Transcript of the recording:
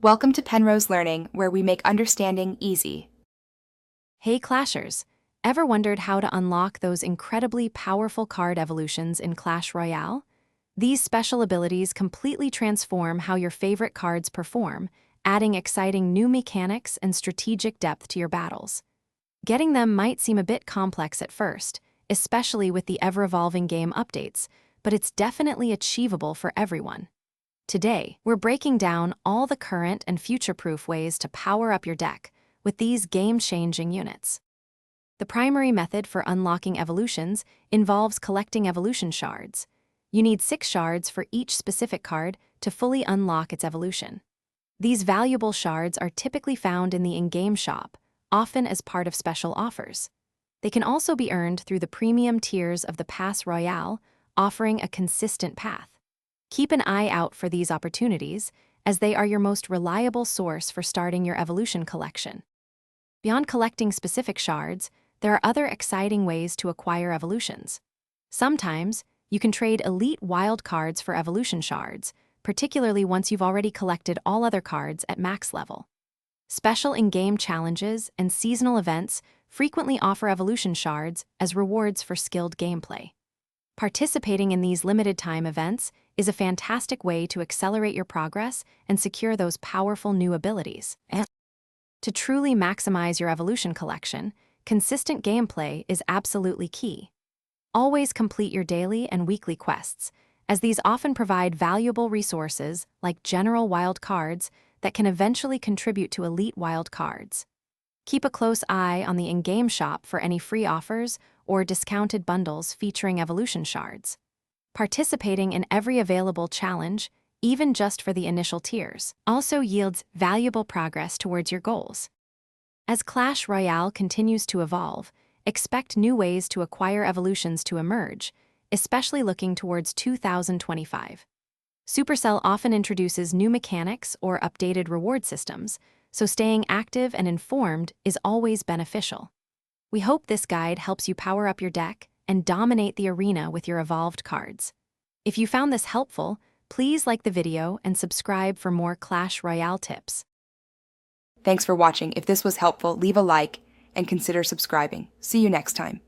Welcome to Penrose Learning, where we make understanding easy. Hey Clashers! Ever wondered how to unlock those incredibly powerful card evolutions in Clash Royale? These special abilities completely transform how your favorite cards perform, adding exciting new mechanics and strategic depth to your battles. Getting them might seem a bit complex at first, especially with the ever-evolving game updates, but it's definitely achievable for everyone. Today, we're breaking down all the current and future-proof ways to power up your deck with these game-changing units. The primary method for unlocking evolutions involves collecting evolution shards. You need 6 shards for each specific card to fully unlock its evolution. These valuable shards are typically found in the in-game shop, often as part of special offers. They can also be earned through the premium tiers of the Pass Royale, offering a consistent path. Keep an eye out for these opportunities, as they are your most reliable source for starting your evolution collection. Beyond collecting specific shards, there are other exciting ways to acquire evolutions. Sometimes, you can trade elite wild cards for evolution shards, particularly once you've already collected all other cards at max level. Special in-game challenges and seasonal events frequently offer evolution shards as rewards for skilled gameplay. Participating in these limited-time events is a fantastic way to accelerate your progress and secure those powerful new abilities. To truly maximize your evolution collection, consistent gameplay is absolutely key. Always complete your daily and weekly quests, as these often provide valuable resources like general wild cards that can eventually contribute to elite wild cards. Keep a close eye on the in-game shop for any free offers or discounted bundles featuring evolution shards. Participating in every available challenge, even just for the initial tiers, also yields valuable progress towards your goals. As Clash Royale continues to evolve, expect new ways to acquire evolutions to emerge, especially looking towards 2025. Supercell often introduces new mechanics or updated reward systems, so staying active and informed is always beneficial. We hope this guide helps you power up your deck and dominate the arena with your evolved cards. If you found this helpful, please like the video and subscribe for more Clash Royale tips. Thanks for watching. If this was helpful, leave a like and consider subscribing. See you next time.